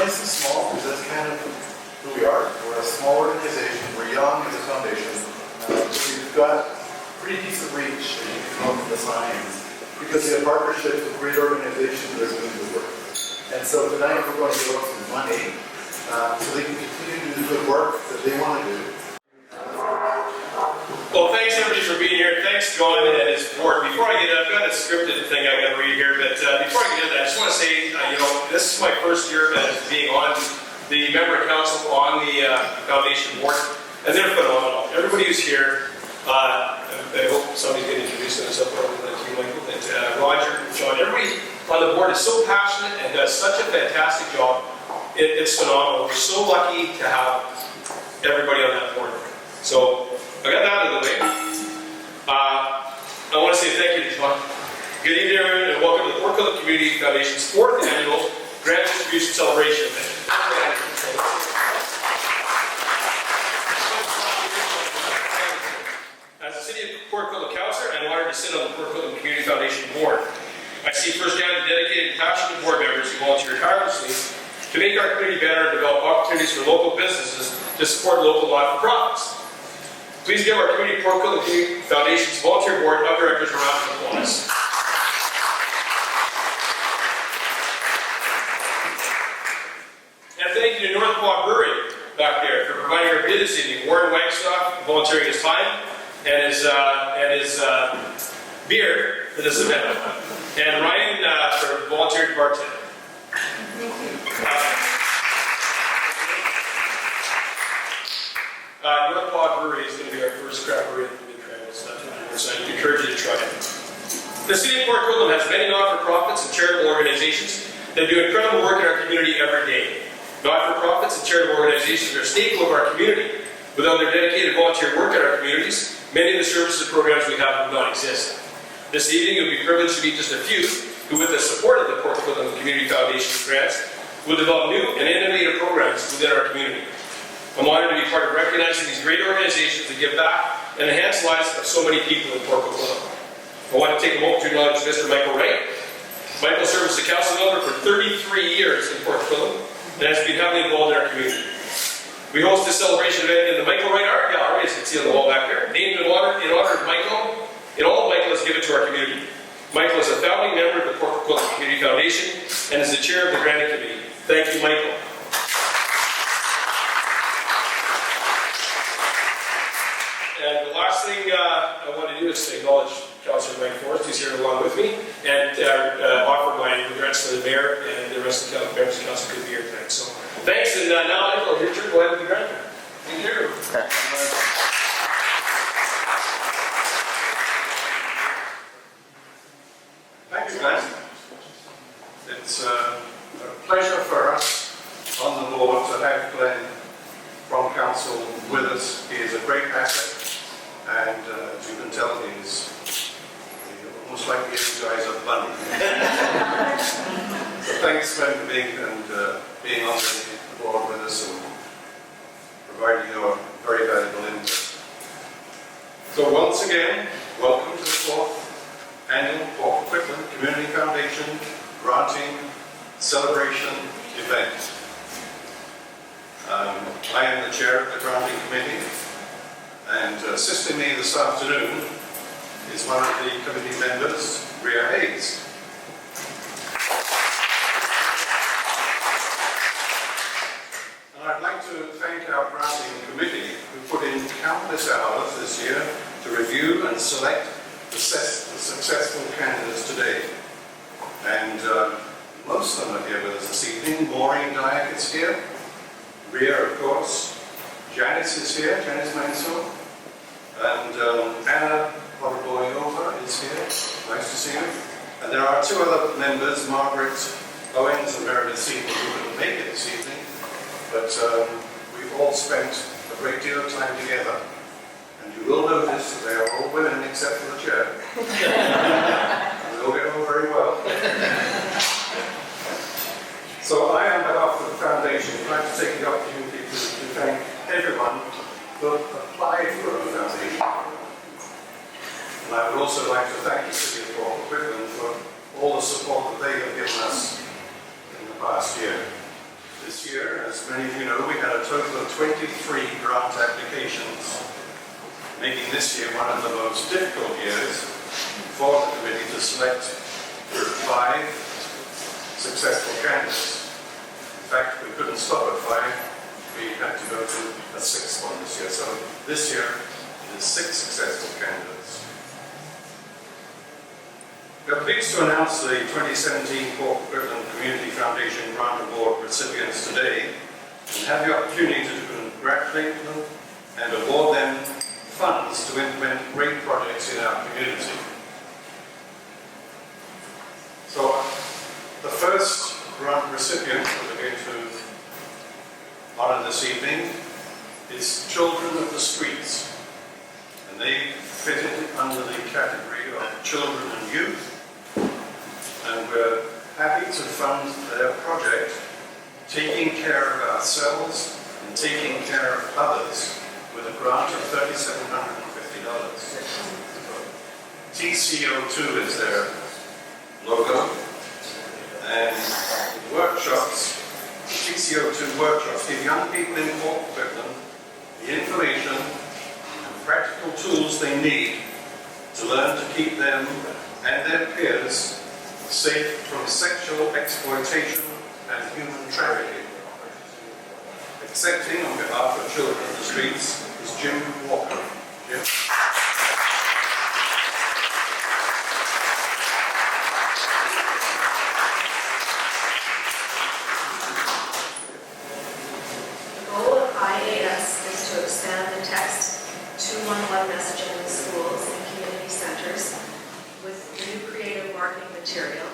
nice and small because that's kind of who we are. We're a small organization. We're young as a foundation. We've got pretty decent reach, as you can tell from the signs, because we have partnerships with great organizations that are doing good work. And so tonight we're going to give up some money so they can continue to do the good work that they want to do. Well, thanks everybody for being here. Thanks John and his board. Before I get, I've got a scripted thing I got to read here, but before I get into that, I just want to say, this is my first year as being on the member council on the foundation board, and they're phenomenal. Everybody who's here, I hope somebody's going to introduce themselves, like you, Michael, and Roger, John, everybody on the board is so passionate and does such a fantastic job. It's phenomenal. We're so lucky to have everybody on that board. So I got that out of the way. I want to say thank you to John. Good evening, everyone, and welcome to the Poco Community Foundation's 4th annual Grant Distribution Celebration event. As a City of Poco councillor, I'm honored to sit on the Poco Community Foundation board. I see firsthand the dedicated, passionate board members who volunteer tirelessly to make our community better and develop opportunities for local businesses to support local not-for-profits. Please give our Community Poco Community Foundation's volunteer board of directors a round of applause. And thank you to North Quad Brewery back there for providing our bid this evening. Warren Wagstaff volunteering his time and his beer for this event. And Ryan for volunteering to bartend. North Quad Brewery is going to be our first craft brewery in the Mid-Trails. So I encourage you to try it. The City of Port Coquitlam has many not-for-profits and charitable organizations that do incredible work in our community every day. Not-for-profits and charitable organizations are a staple of our community. Without their dedicated volunteer work in our communities, many of the services and programs we have would not exist. This evening, you'll be privileged to meet just a few who, with the support of the Poco Community Foundation grants, will develop new and innovative programs within our community. I'm honored to be part of recognizing these great organizations that give back and enhance the lives of so many people in Poco Community. I want to take a moment to acknowledge Mr. Michael Wright. Michael served as a council member for 33 years in Poco Community and has been heavily involved in our community. We host this celebration event in the Michael Wright Art Gallery, as you can see on the wall back there, named in honor of Michael, and all Michael has given to our community. Michael is a founding member of the Poco Community Foundation and is the chair of the Granting Committee. Thank you, Michael. And the last thing I want to do is to acknowledge Councillor Mike Forrest, who's here along with me, and offer my regrets to the mayor and the rest of the members of council who could be here tonight. So thanks, and now Michael, your turn. Go ahead with the grant. Thank you. Thanks, Glenn. It's a pleasure for us on the board to have Glenn from council with us. He is a great asset, and as you can tell, he's almost like the guys of money. So thanks, Glenn, for being on the board with us and providing your very valuable input. So once again, welcome to the 4th annual Poco Community Foundation Granting Celebration event. I am the chair of the Granting Committee, and assisting me this afternoon is one of the committee members, Ria Hayes. And I'd like to thank our Granting Committee who put in countless hours this year to review and select the successful candidates today. And most of them are here with us this evening. Maureen Diack is here. Ria, of course. Janice is here, Janice Mansell. And Anna Podboyova is here. Nice to see you. And there are 2 other members, Margaret Owens and Meredith Seaton, who couldn't make it this evening. But we've all spent a great deal of time together. And you will notice that they are all women except for the chair. And we all get on very well. So I, on behalf of the foundation, would like to take the opportunity to thank everyone who applied for our foundation. And I would also like to thank the City of Poco for all the support that they have given us in the past year. This many of you know, we had a total of 23 grant applications, making this year one of the most difficult years for the committee to select 5 successful candidates. In fact, we couldn't stop at 5. We had to go to a 6th one this year. So this year, it is 6 successful candidates. We are pleased to announce the 2017 Poco Community Foundation Grant Award recipients today and have the opportunity to congratulate them and award them funds to implement great projects in our community. So, the first grant recipient that we're going to honor this evening is Children of the Streets, and they fit it under the category of children and youth. And we're happy to fund their project, taking care of ourselves and taking care of others, with a grant of $3,750. TCO2 is their logo, and workshops, TCO2 workshops, give young people in Port Coquitlam the information and practical tools they need to learn to keep them and their peers safe from sexual exploitation and human trafficking. Accepting on behalf of Children of the Streets is Jim Walker. Jim? The goal of IAS is to expand the text 211 messaging in schools and community centers with new creative marketing material,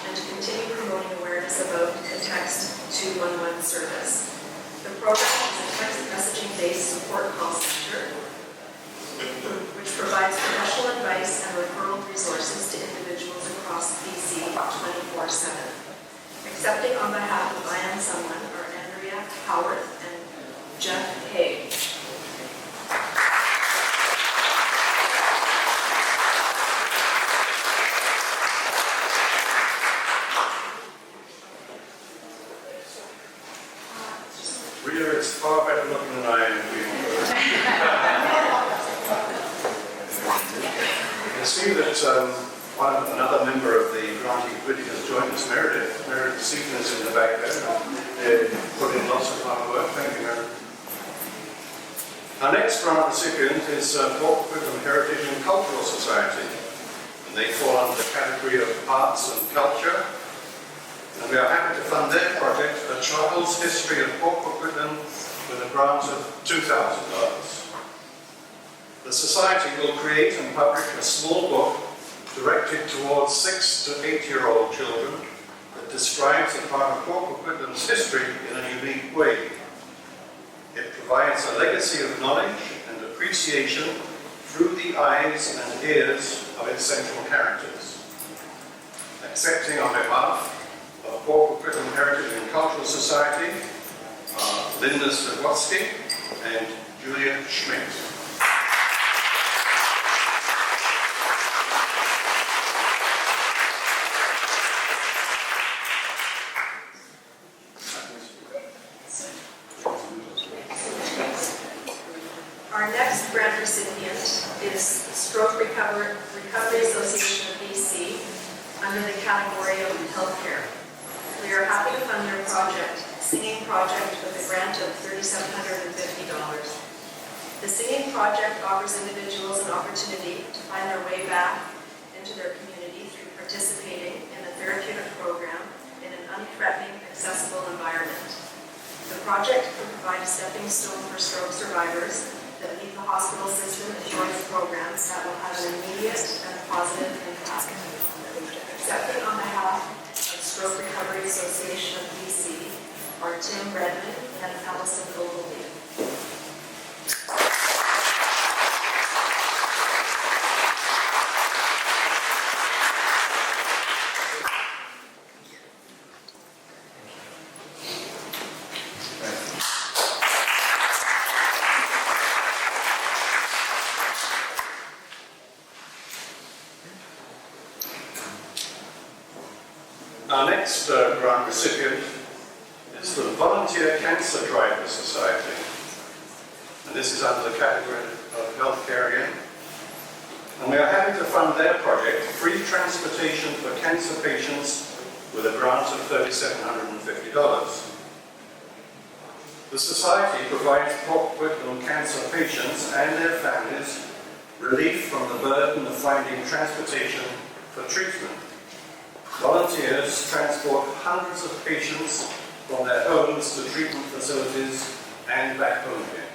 and to continue promoting awareness about the Text 211 service. The program is a text messaging-based support call center, which provides professional advice and referral resources to individuals across BC 24/7. Accepting on behalf of I Am Someone are Andrea Howarth and Jeff Hay. Rita is far better looking than I am. You can see that another member of the grantee committee has joined us, Meredith. Meredith Seaton is in the back there. They put in lots of hard work. Thank you, Meredith. Our next grant recipient is Poco Community Heritage and Cultural Society. And they fall under the category of arts and culture. And we are happy to fund their project, A Child's History of Poco Community, with a grant of $2,000. The Society will create and publish a small book directed towards 6 to 8-year-old children that describes a part of Poco Community's history in a unique way. It provides a legacy of knowledge and appreciation through the eyes and ears of its central characters. Accepting on behalf of Poco Community Heritage and Cultural Society are Linda Stavotsky and Julia Schmidt. Our next grant recipient is Stroke Recovery Association of BC under the category of healthcare. We are happy to fund their project, Singing Project, with a grant of $3,750. The Singing Project offers individuals an opportunity to find their way back into their community through participating in a therapeutic program in an unthreatening, accessible environment. The project will provide a stepping stone for stroke survivors that leave the hospital system and join programs that will have an immediate and positive impact. Accepting on behalf of Stroke Recovery Association of BC are Tim Redmond and Allison Ogilvie. Our next grant recipient is is the Volunteer Cancer Driver Society. And this is under the category of healthcare again. And we are happy to fund their project, free transportation for cancer patients, with a grant of $3,750. The Society provides Port Whitlam cancer patients and their families relief from the burden of finding transportation for treatment. Volunteers transport hundreds of patients from their homes to treatment facilities and back home again.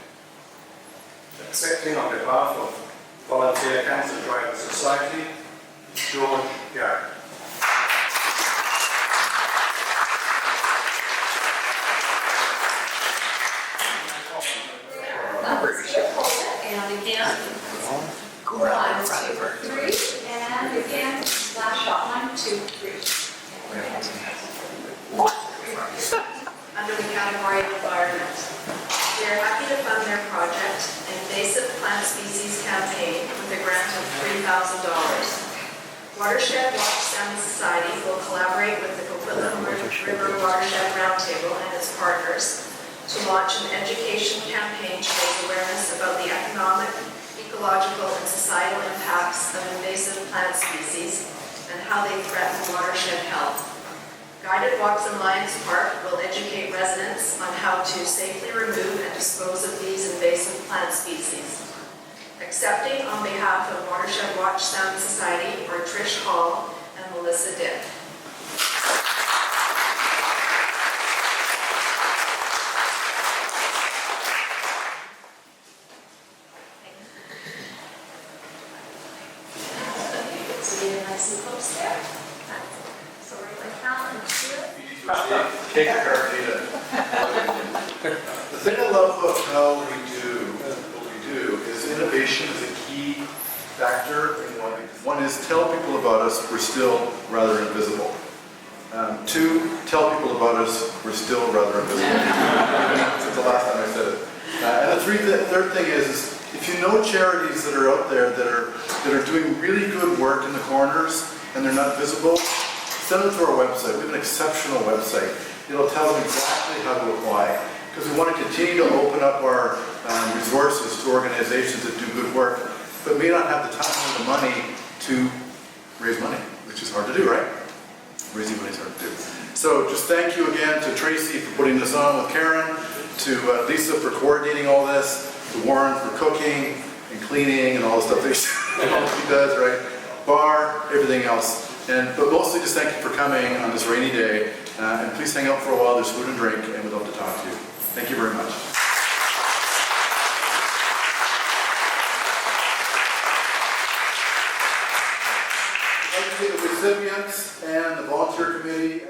Accepting on behalf of Volunteer Cancer Driver Society, George Diack. And again, 1, 2, 3, and again, last shot, 1, 2, 3. Under the category of environment, we are happy to fund their project, an invasive plant species campaign with a grant of $3,000. Watershed Watch Salmon Society will collaborate with the Coquitlam River Watershed Roundtable and its partners to launch an education campaign to raise awareness about the economic, ecological, and societal impacts of invasive plant species and how they threaten watershed health. Guided Walks in Lions Park will educate residents on how to safely remove and dispose of these invasive plant species. Accepting on behalf of Watershed Watch Salmon Society are Trish Hall and Melissa Dick. Nice and close there. So right like that, and Take your data. The thing I love about how we do what we do is innovation is a key factor in what we do. One is tell people about us, we're still rather invisible. 2, tell people about us, we're still rather invisible. Since the last time I said it. And the third thing is if you know charities that are out there that are doing really good work in the corners and they're not visible, send them to our website. We have an exceptional website. It'll tell them exactly how to apply. Because we want to continue to open up our resources to organizations that do good work, but may not have the time or the money to raise money, which is hard to do, right? Raising money is hard to do. So just thank you again to Tracy for putting this on with Karen, to Lisa for coordinating all this, to Warren for cooking and cleaning and all the stuff that she does, right? Bar, everything else. But mostly just thank you for coming on this rainy day. And please hang out for a while. There's food and drink, and we'd love to talk to you. Thank you very much. I'd like to see the recipients and the volunteer committee.